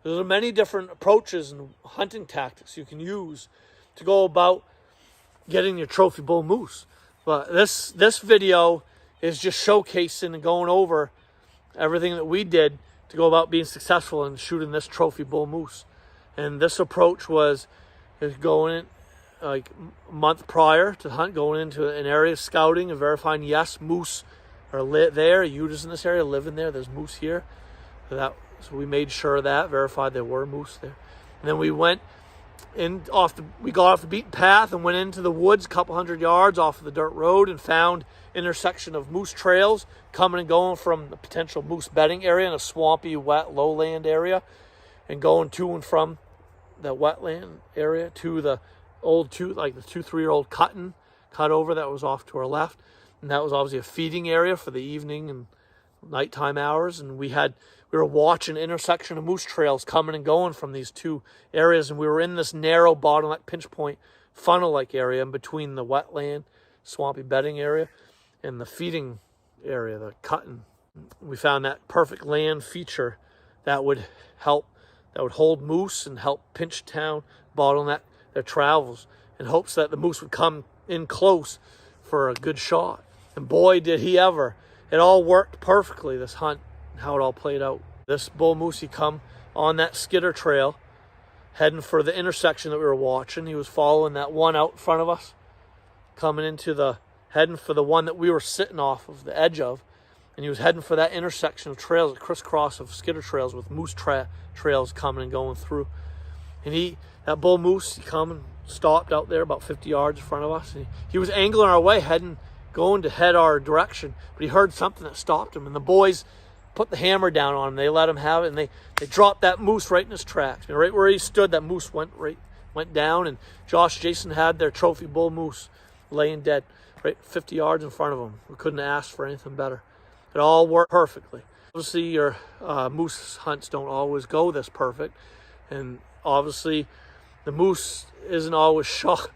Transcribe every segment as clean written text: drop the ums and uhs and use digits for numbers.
There's many different approaches and hunting tactics you can use to go about getting your trophy bull moose. But this video is just showcasing and going over everything that we did to go about being successful in shooting this trophy bull moose. And this approach is going in like a month prior to hunt, going into an area, scouting and verifying, yes, moose are there. Utes in this area, living there. There's moose here. So we made sure of that, verified there were moose there. And then we went we got off the beaten path and went into the woods a couple hundred yards off of the dirt road and found intersection of moose trails coming and going from the potential moose bedding area in a swampy, wet, lowland area, and going to and from the wetland area to the old the 2-3-year-old cut over that was off to our left. And that was obviously a feeding area for the evening and nighttime hours. And we were watching intersection of moose trails coming and going from these two areas. And we were in this narrow bottleneck pinch point funnel-like area in between the wetland, swampy bedding area, and the feeding area, the cutting. We found that perfect land feature that would hold moose and help pinch down, bottleneck their travels in hopes that the moose would come in close for a good shot. And boy, did he ever. It all worked perfectly, this hunt, and how it all played out. This bull moose, he come on that skidder trail, heading for the intersection that we were watching. He was following that one out in front of us, heading for the one that we were sitting off of the edge of. And he was heading for that intersection of trails, a crisscross of skidder trails with moose trails coming and going through. And that bull moose, he come and stopped out there about 50 yards in front of us. And he was angling our way, going to head our direction, but he heard something that stopped him. And the boys put the hammer down on him. They let him have it, and they dropped that moose right in his tracks. And right where he stood, that moose went down, and Jason had their trophy bull moose laying dead right 50 yards in front of him. We couldn't ask for anything better. It all worked perfectly. Obviously, your moose hunts don't always go this perfect, and obviously the moose isn't always shot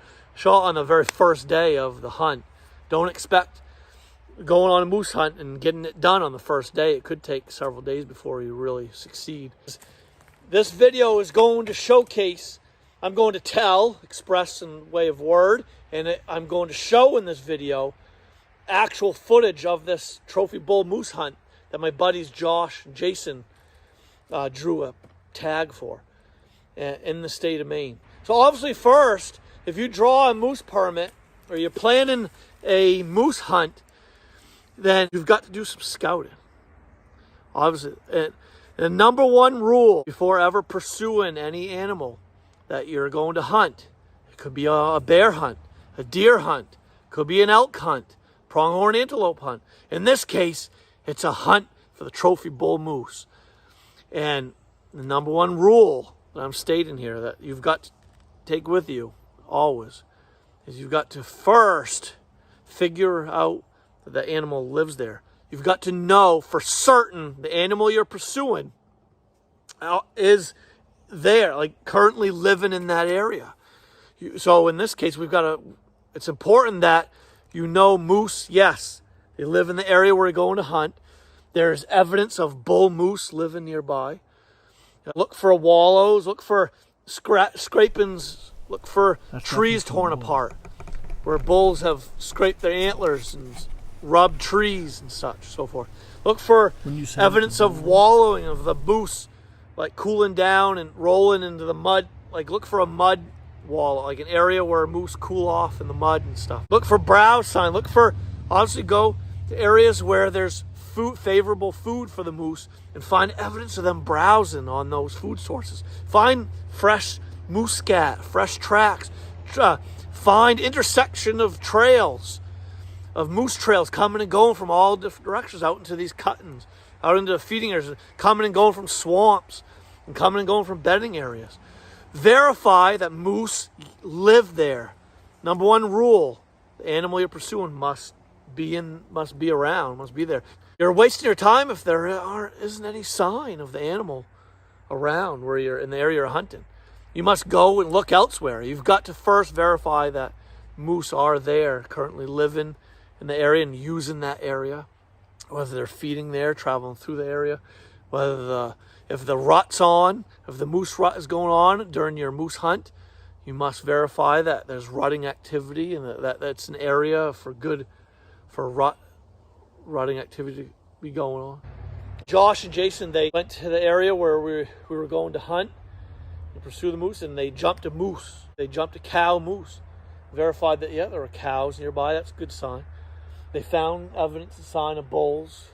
on the very first day of the hunt. Don't expect going on a moose hunt and getting it done on the first day. It could take several days before you really succeed. This video is going to showcase, I'm going to express in way of word, and I'm going to show in this video actual footage of this trophy bull moose hunt that my buddies Josh and Jason drew a tag for in the state of Maine. So obviously first, if you draw a moose permit or you're planning a moose hunt, then you've got to do some scouting. Obviously, the number one rule before ever pursuing any animal that you're going to hunt, it could be a bear hunt, a deer hunt, could be an elk hunt, pronghorn antelope hunt. In this case, it's a hunt for the trophy bull moose. And the number one rule that I'm stating here that you've got to take with you always is you've got to first figure out that the animal lives there. You've got to know for certain the animal you're pursuing is there, like currently living in that area. So in this case, it's important that you know moose, yes, they live in the area where you're going to hunt. There's evidence of bull moose living nearby. Look for wallows, look for scrapings, look for trees torn apart where bulls have scraped their antlers and rubbed trees and such, so forth. Look for evidence of wallowing of the moose, like cooling down and rolling into the mud. Like look for a mud wallow, like an area where moose cool off in the mud and stuff. Look for browse sign. Obviously go to areas where there's favorable food for the moose and find evidence of them browsing on those food sources. Find fresh moose scat, fresh tracks. Find intersection of trails, of moose trails coming and going from all different directions out into these cuttings, out into the feeding areas, coming and going from swamps and coming and going from bedding areas. Verify that moose live there. Number one rule, the animal you're pursuing must be around, must be there. You're wasting your time if there isn't any sign of the animal around where you're in the area you're hunting. You must go and look elsewhere. You've got to first verify that moose are there, currently living in the area and using that area, whether they're feeding there, traveling through the area, if the rut's on, if the moose rut is going on during your moose hunt, you must verify that there's rutting activity and that's an area for rutting activity to be going on. Josh and Jason, they went to the area where we were going to hunt and pursue the moose, and they jumped a moose. They jumped a cow moose. Verified that, yeah, there were cows nearby. That's a good sign. They found evidence, a sign of bulls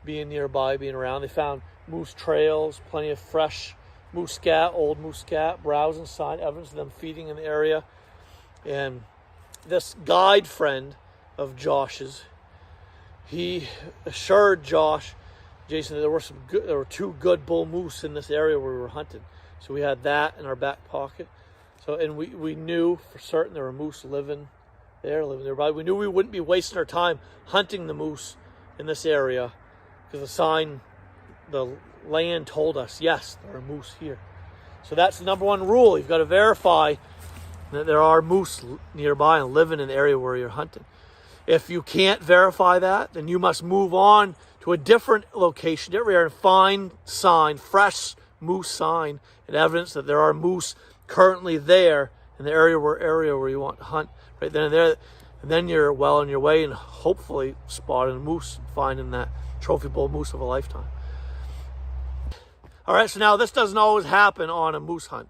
being nearby, being around. They found moose trails, plenty of fresh moose scat, old moose scat, browsing sign, evidence of them feeding in the area. And this guide friend of Josh's, he assured Jason, that there were 2 good bull moose in this area where we were hunting. So we had that in our back pocket. So, and we knew for certain there were moose living nearby. We knew we wouldn't be wasting our time hunting the moose in this area because the land told us, yes, there are moose here. So that's the number 1 rule. You've got to verify that there are moose nearby and living in the area where you're hunting. If you can't verify that, then you must move on to a different location, and find fresh moose sign and evidence that there are moose currently there in the area where you want to hunt right then and there. And then you're well on your way and hopefully spotting a moose, finding that trophy bull moose of a lifetime. All right, so now this doesn't always happen on a moose hunt.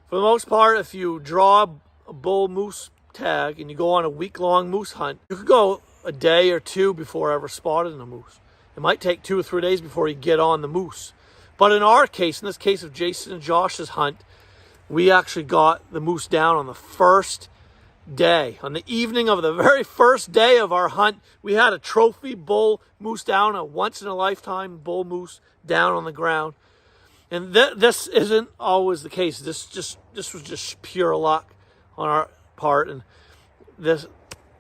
For the most part, if you draw a bull moose tag and you go on a week-long moose hunt, you could go a day or 2 before ever spotting a moose. It might take 2 or 3 days before you get on the moose. But in our case, in this case of Jason and Josh's hunt, we actually got the moose down on the first day. On the evening of the very first day of our hunt, we had a trophy bull moose down, a once-in-a-lifetime bull moose down on the ground. And this isn't always the case. This was just pure luck on our part. And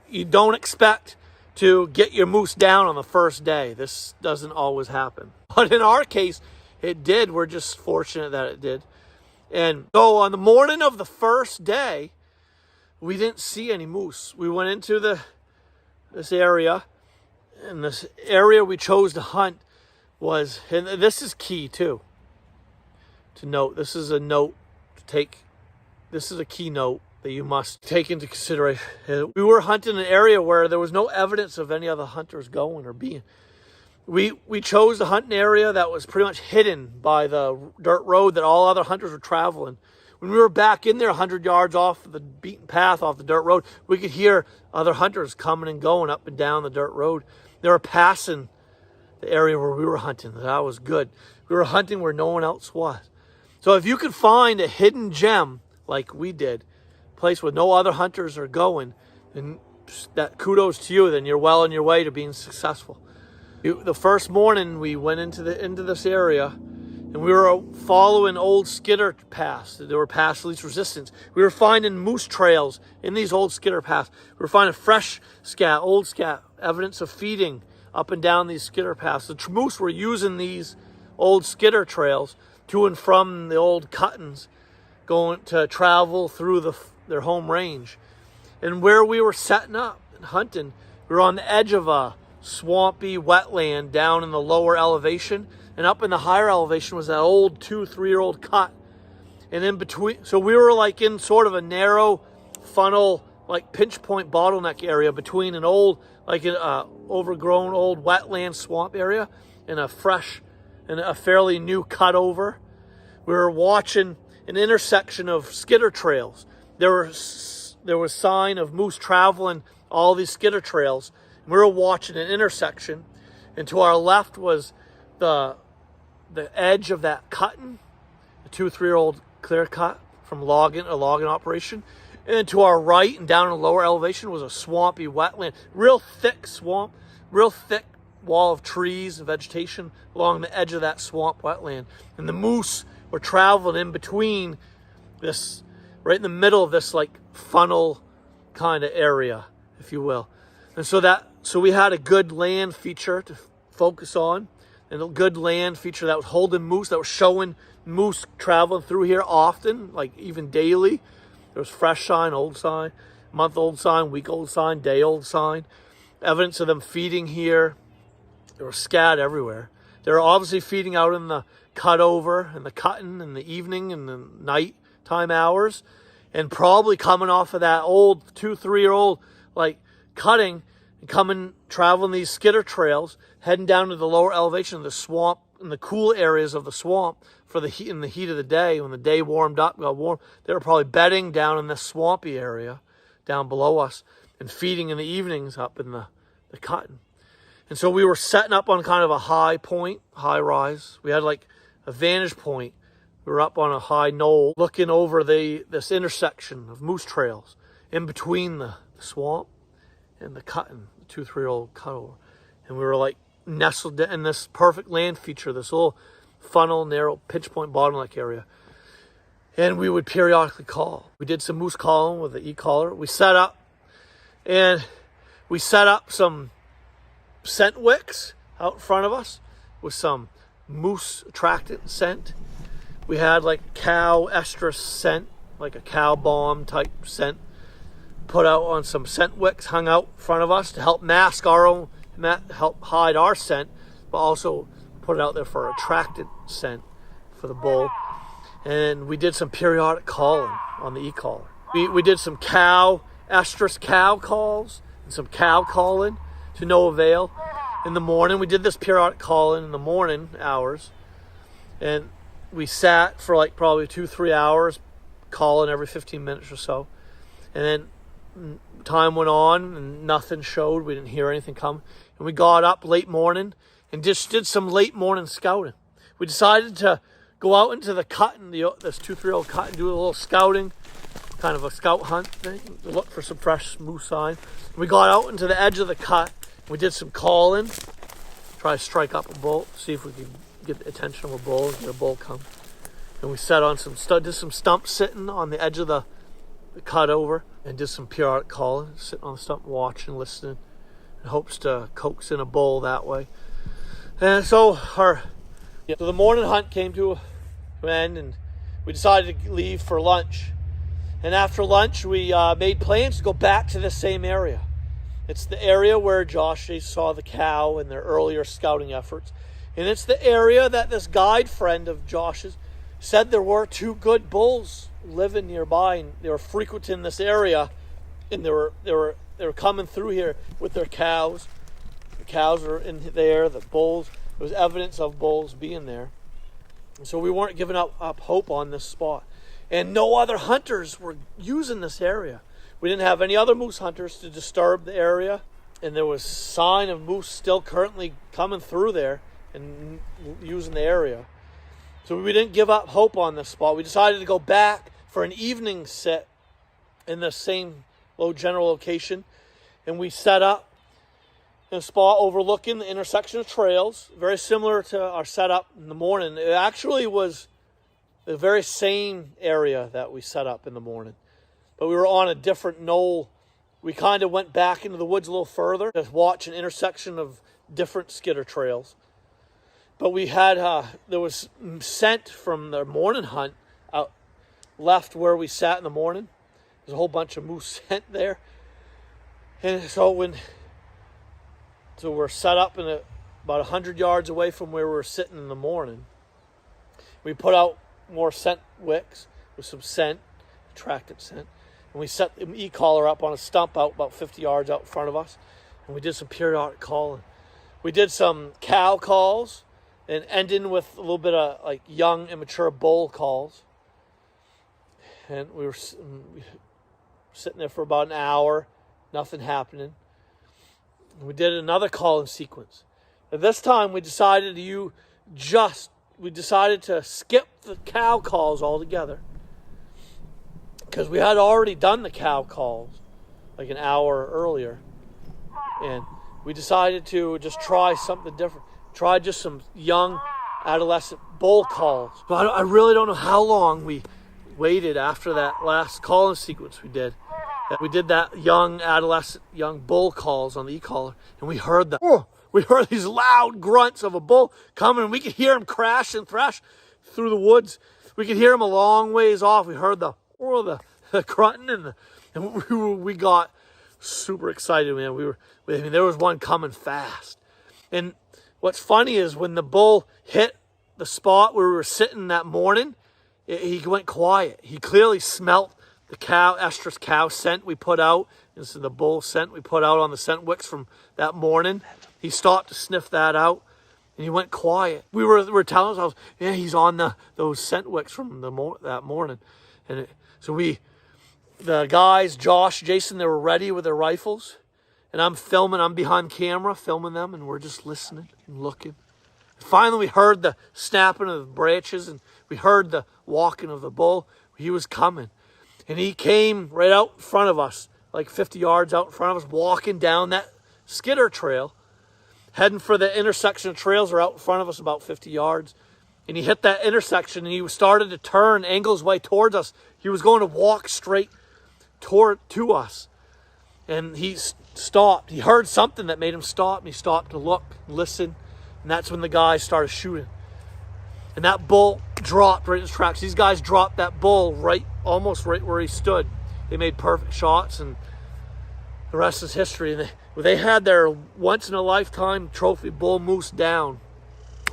you don't expect to get your moose down on the first day. This doesn't always happen. But in our case, it did. We're just fortunate that it did. And so on the morning of the first day, we didn't see any moose. We went into this area, and this area we chose to hunt was, and this is key too, to note. This is a note to take. This is a key note that you must take into consideration. We were hunting an area where there was no evidence of any other hunters going or being. We chose to hunt an area that was pretty much hidden by the dirt road that all other hunters were traveling. When we were back in there 100 yards off the beaten path, off the dirt road, we could hear other hunters coming and going up and down the dirt road. They were passing the area where we were hunting. That was good. We were hunting where no one else was. So if you could find a hidden gem like we did, a place where no other hunters are going, then that kudos to you. Then you're well on your way to being successful. The first morning we went into this area, and we were following old skidder paths. There were paths of least resistance. We were finding moose trails in these old skidder paths. We were finding fresh scat, old scat, evidence of feeding up and down these skidder paths. The moose were using these old skidder trails to and from the old cuttings, going to travel through their home range. And where we were setting up and hunting, we were on the edge of a swampy wetland down in the lower elevation, and up in the higher elevation was that old 2-3-year-old cut. And in between, so we were like in sort of a narrow funnel, like pinch point bottleneck area between an old, like an overgrown old wetland swamp area and a fresh and a fairly new cut over. We were watching an intersection of skidder trails. There was sign of moose traveling all these skidder trails. We were watching an intersection, and to our left was the edge of that cutting, a 2-3-year-old clear cut from a logging operation. And to our right and down in the lower elevation was a swampy wetland, real thick swamp, real thick wall of trees and vegetation along the edge of that swamp wetland. And the moose were traveling in between this, right in the middle of this like funnel kind of area, if you will. And so we had a good land feature to focus on, and a good land feature that was holding moose, that was showing moose traveling through here often, like even daily. There was fresh sign, old sign, month-old sign, week-old sign, day-old sign. Evidence of them feeding here. There was scat everywhere. They're obviously feeding out in the cutover and the cutting in the evening and the nighttime hours, and probably coming off of that old 2-3-year-old like cutting and coming traveling these skidder trails, heading down to the lower elevation of the swamp in the cool areas of the swamp for the heat, in the heat of the day. When the day warmed up, got warm, they were probably bedding down in this swampy area down below us and feeding in the evenings up in the cutting. And so we were setting up on kind of a high point, high rise. We had like a vantage point. We were up on a high knoll looking over this intersection of moose trails in between the swamp and the cutting, the 2-3-year-old cutover. And we were like nestled in this perfect land feature, this little funnel, narrow, pinch point bottleneck area. And we would periodically call. We did some moose calling with the e-collar. We set up some scent wicks out in front of us with some moose attractant scent. We had like cow estrus scent, like a cow bomb type scent, put out on some scent wicks hung out in front of us to help mask our own, help hide our scent, but also put it out there for attractant scent for the bull. And we did some periodic calling on the e-collar. We did some cow estrus cow calls and some cow calling to no avail. In the morning, we did this periodic calling in the morning hours, and we sat for like probably 2-3 hours calling every 15 minutes or so. And then time went on and nothing showed. We didn't hear anything come. And we got up late morning and just did some late morning scouting. We decided to go out into the cut, this 2-3-year-old cut, and do a little scouting, kind of a scout hunt thing, to look for some fresh moose sign. We got out into the edge of the cut. We did some calling, try to strike up a bull, see if we could get the attention of a bull and get a bull come. And we set on did some stump sitting on the edge of the cut over and did some periodic calling, sitting on the stump, watching, listening, in hopes to coax in a bull that way. And so the morning hunt came to an end, and we decided to leave for lunch. And after lunch, we made plans to go back to the same area. It's the area where Josh saw the cow in their earlier scouting efforts. And it's the area that this guide friend of Josh's said there were 2 good bulls living nearby, and they were frequenting this area, and they were coming through here with their cows. The cows were in there, the bulls, there was evidence of bulls being there. And so we weren't giving up hope on this spot. And no other hunters were using this area. We didn't have any other moose hunters to disturb the area, and there was sign of moose still currently coming through there and using the area. So we didn't give up hope on this spot. We decided to go back for an evening sit in the same low general location, and we set up in a spot overlooking the intersection of trails, very similar to our setup in the morning. It actually was the very same area that we set up in the morning, but we were on a different knoll. We kind of went back into the woods a little further to watch an intersection of different skidder trails. But we had, there was scent from the morning hunt out left where we sat in the morning. There's a whole bunch of moose scent there. And so we're set up about 100 yards away from where we were sitting in the morning. We put out more scent wicks with some scent, attractant scent. And we set the e-collar up on a stump out about 50 yards out in front of us. And we did some periodic calling. We did some cow calls and ending with a little bit of like young, immature bull calls. And we were sitting there for about an hour, nothing happening. We did another call in sequence. At this time, we decided to skip the cow calls altogether, because we had already done the cow calls like an hour earlier, and we decided to just try something different. Try just some young adolescent bull calls. But I really don't know how long we waited after that last calling sequence we did. We did that young adolescent, young bull calls on the e-collar, and we heard these loud grunts of a bull coming, and we could hear him crash and thrash through the woods. We could hear him a long ways off. We heard the grunting, and we got super excited, man. There was one coming fast, and what's funny is when the bull hit the spot where we were sitting that morning, he went quiet. He clearly smelt the estrus cow scent we put out. This is the bull scent we put out on the scent wicks from that morning. He stopped to sniff that out, and he went quiet. We were telling ourselves, yeah, he's on those scent wicks from that morning. And the guys, Josh, Jason, they were ready with their rifles. And I'm filming, I'm behind camera, filming them, and we're just listening and looking. Finally, we heard the snapping of the branches, and we heard the walking of the bull. He was coming. And he came right out in front of us, like 50 yards out in front of us, walking down that skidder trail, heading for the intersection of trails are out in front of us about 50 yards. And he hit that intersection, and he started to turn, angle his way towards us. He was going to walk straight to us. And he stopped. He heard something that made him stop, and he stopped to look, listen. And that's when the guys started shooting. And that bull dropped right in his tracks. These guys dropped that bull almost right where he stood. They made perfect shots, and the rest is history. And they had their once-in-a-lifetime trophy bull moose down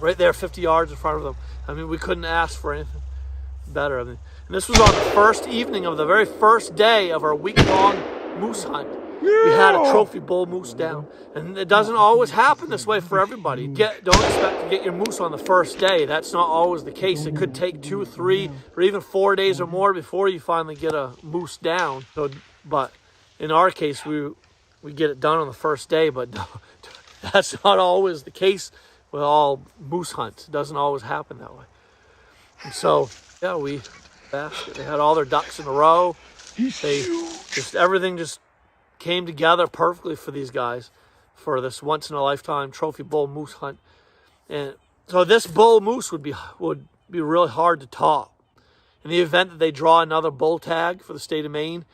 right there 50 yards in front of them. I mean, we couldn't ask for anything better. I mean, and this was on the first evening of the very first day of our week-long moose hunt. We had a trophy bull moose down. And it doesn't always happen this way for everybody. Don't expect to get your moose on the first day. That's not always the case. It could take 2, 3, or even 4 days or more before you finally get a moose down. But in our case, we get it done on the first day, but that's not always the case with all moose hunts. It doesn't always happen that way. And so, yeah, they had all their ducks in a row. Everything just came together perfectly for these guys for this once-in-a-lifetime trophy bull moose hunt. And so this bull moose would be really hard to top. In the event that they draw another bull tag for the state of Maine,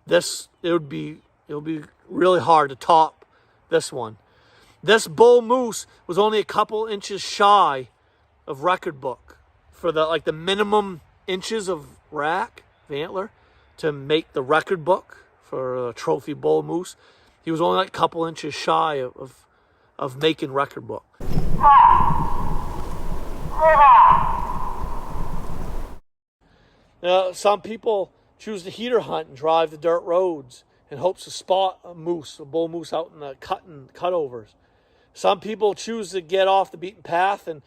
it'll be really hard to top this one. This bull moose was only a couple inches shy of record book for the minimum inches of rack, of antler, to make the record book for a trophy bull moose. He was only like a couple inches shy of making record book. Now, some people choose to heater hunt and drive the dirt roads in hopes to spot a bull moose out in the cutovers. Some people choose to get off the beaten path and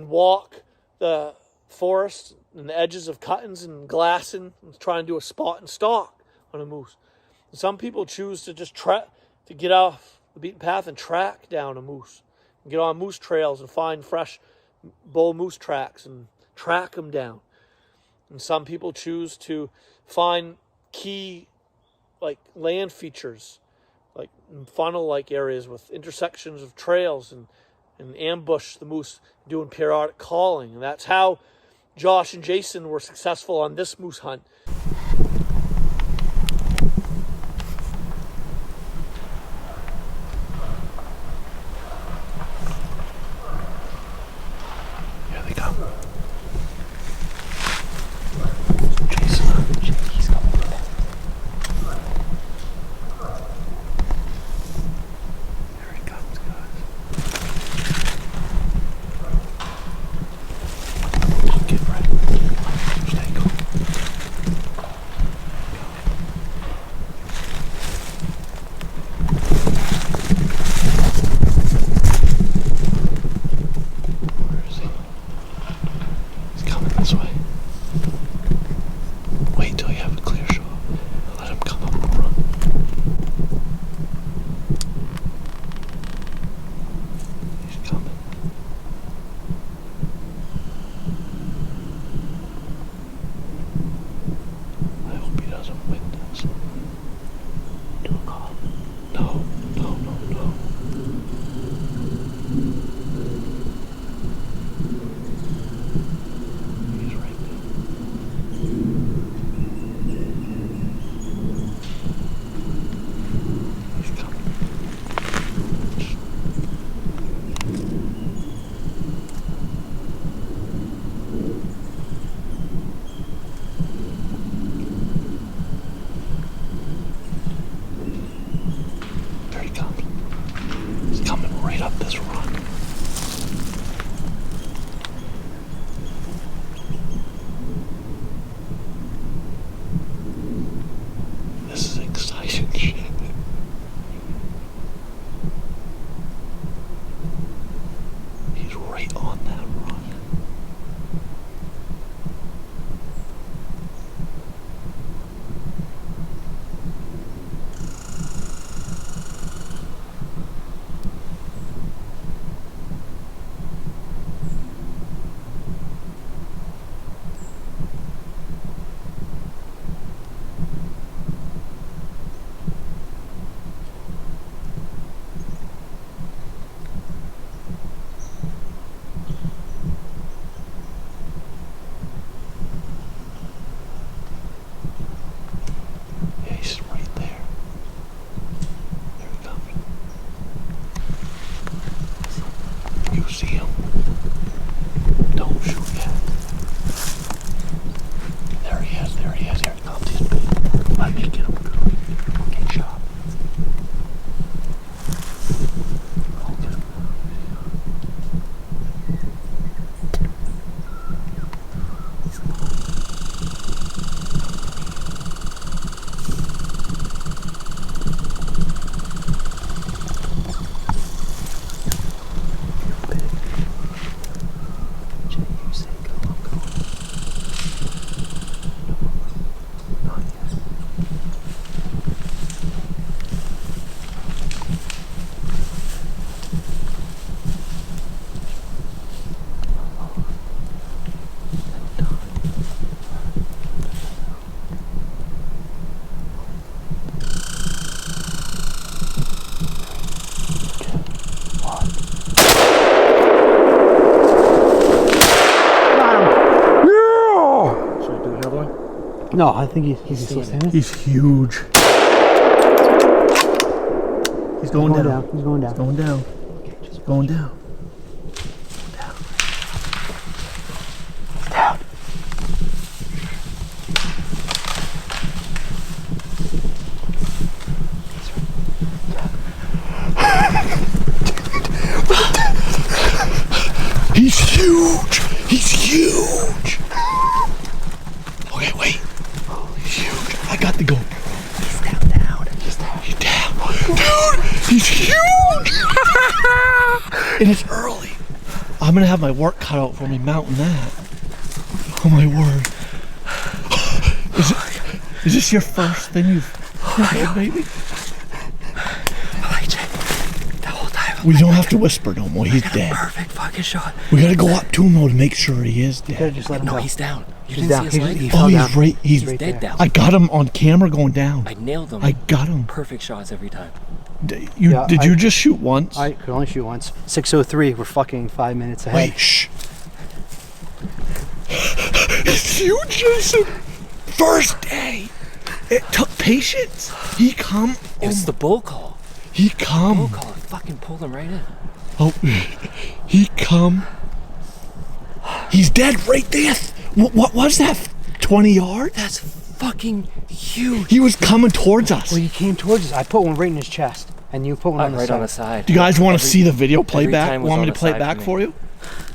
walk the forest and the edges of cuttings and glassing and try and do a spot and stalk on a moose. And some people choose to just to get off the beaten path and track down a moose and get on moose trails and find fresh bull moose tracks and track them down. And some people choose to find key land features, like funnel-like areas with intersections of trails and ambush the moose doing periodic calling. And that's how Josh and Jason were successful on this moose hunt. Here they come. Jason, he's coming. Here he comes, guys. Get ready. Stay cool. No, I think he's still standing. He's huge. He's going down. He's going down. He's going down. Okay, just Going down. down. He's huge. He's huge. Okay, wait. He's huge. I got the GoPro. He's down. He's down. He's down. Dude, he's huge. And it's early. I'm gonna have my work cut out for me mounting that. Oh my word. Is this your first thing you've killed, baby? The whole time. We don't have to whisper no more. He's dead. Perfect fucking shot. We gotta go up to him though to make sure he is You gotta dead. just let him No, go. he's down. You He's didn't down. see his leg? He Oh, fell down. he's right. He's right dead there. down. I got him on camera going down. I nailed him. I got him. Perfect shots every time. Did Yeah, you just shoot once? I could only shoot once. 6:03. We're fucking 5 minutes ahead. Wait, shh. It's you, Jason. First day. It took patience. He come. It was the bull call. He Bull come. call. It fucking pulled him right in. Oh, he come. He's dead right there. What was that? 20 yards? That's fucking huge. He was coming towards us. Well, he came towards us. I put one right in his chest, and you put one on the Right side. on the side. Do you guys want to see the video every playback? time was Want me on to the play it side back for me. for you?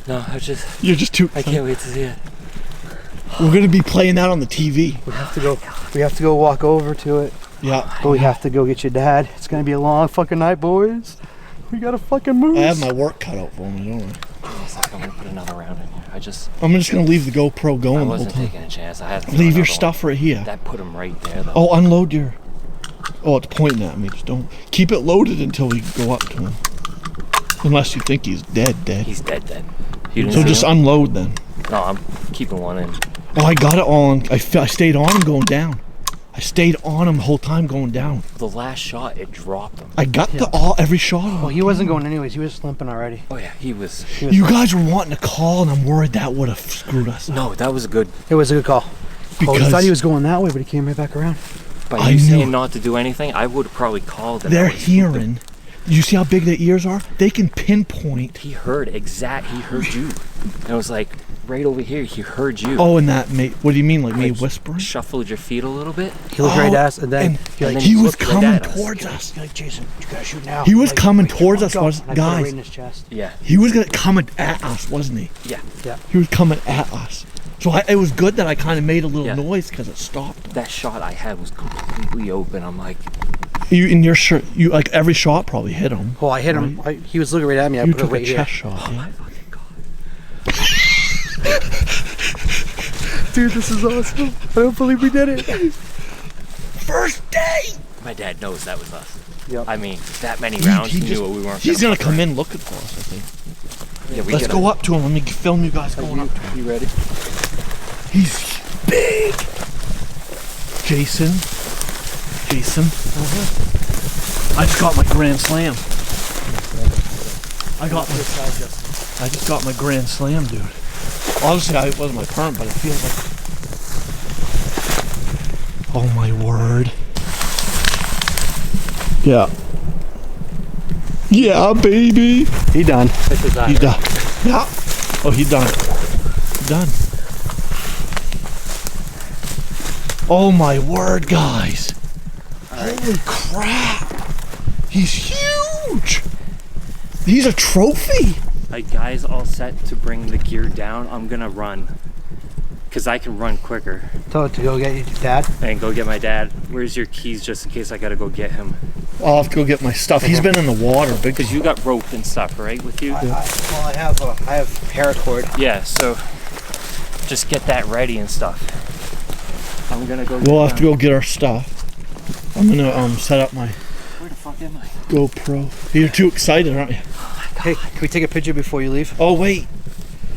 No, You're just too. I can't wait to see it. We're gonna be playing that on the TV. We have to go. We have to go walk over to it. Yeah. But we have to go get your dad. It's gonna be a long fucking night, boys. We gotta fucking move. I have my work cut out for me, don't I? It's like I'm gonna put another round in here. I'm just gonna leave the GoPro I going the whole wasn't time. taking a chance. I had to Leave your stuff right here. That put him right there though. Oh, unload your. Oh, it's pointing at me. Just don't keep it loaded until we go up to him. Unless you think he's dead. He's dead. You didn't So see just him? unload then. No, I'm keeping one in. Oh, I got it all. I stayed on him going down. I stayed on him the whole time going down. The last shot, it dropped him. I got every shot. Well, he wasn't going anyways. He was limping already. Oh yeah, he was. You guys were wanting to call, and I'm worried that would have screwed us. No, that was good. It was a good call. Because We thought he was going that way, but he came right back around. By I you knew. saying not to do anything, I would have probably called. And I they're would've spooked him. hearing. You see how big their ears are? They can pinpoint. He heard you. And it was like right over here. He heard you. Oh, and that what do you mean, like me Like, whispering? Shuffled your feet a little bit. He looked right at us, and then and then he was looked right coming at us. towards us. you're like, Jason, you gotta shoot now. He was Like, coming wait, towards us, don't was go. And I put it guys. right in his chest. Yeah. He was coming at us, wasn't he? Yeah. He was coming at us. So it was good that I kind of made a little Yeah. noise because it stopped him. That shot I had was completely open. I'm like, You in your shirt, you like every shot probably hit him. Well, I hit him. He was looking right at me. I You put it took a right here. chest shot. Yeah. fucking God. Dude, this is awesome. I don't believe we did it. First day. My dad knows that was us. Yep. I mean, that many rounds, he just- knew we weren't. He's gonna fuck come around. in looking for us, I think. Yeah, we Let's gotta- go up to him. Let me film you guys going up. You ready? He's big. Jason. I just got my grand slam. I just got my grand slam, dude. Obviously, it wasn't my perm, but it feels like. Oh my word. Yeah. Yeah, baby. He done. He done. Yeah. Oh, he done. Done. Oh my word, guys. Holy crap. He's huge. He's a trophy. Like, guys, all set to bring the gear down. I'm gonna run, cause I can run quicker. Tell it to go get your dad. And go get my dad. Where's your keys, just in case I gotta go get him? I'll have to go get my stuff. He's been in the water, big. Cause you got rope and stuff, right, with you? I have paracord. Yeah. So just get that ready and stuff. I'm gonna go. We'll have to go get our stuff. I'm gonna set up my Where the fuck am I? GoPro. You're too excited, aren't you? Hey, can we take a picture before you leave? Oh wait.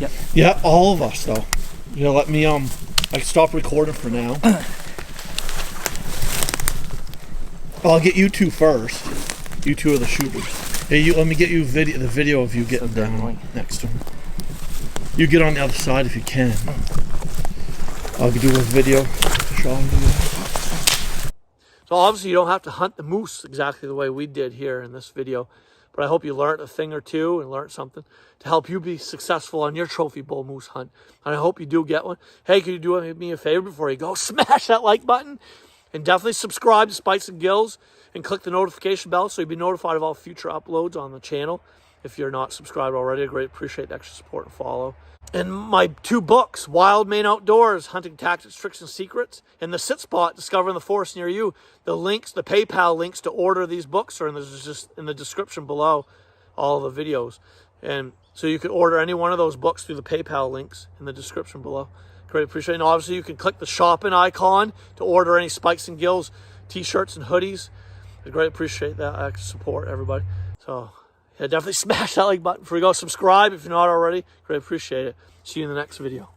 Yep. Yeah, all of us though. You know, let me I stop recording for now. I'll get you two first. You two are the shooters. Hey, let me get you the video of you getting down going. next to him. You get on the other side if you can. I'll do a video to So obviously you don't have to hunt the moose exactly the way we did here in this video, but I hope you learned a thing or two and learned something to help you be successful on your trophy bull moose hunt. And I hope you do get one. Hey, can you do me a favor before you go? Smash that like button and definitely subscribe to Spikes and Gills and click the notification bell so you'll be notified of all future uploads on the channel. If you're not subscribed already, I greatly appreciate the extra support and follow. And my 2 books, Wild Maine Outdoors, Hunting Tactics, Tricks, and Secrets, and The Sit Spot, Discovering the Forest Near You. The links, the PayPal links to order these books are in the description below all of the videos. And so you can order any one of those books through the PayPal links in the description below. Great appreciate it. And obviously you can click the shopping icon to order any Spikes and Gills t-shirts and hoodies. I greatly appreciate that extra support, everybody. So yeah, definitely smash that like button before you go. Subscribe if you're not already. Greatly appreciate it. See you in the next video.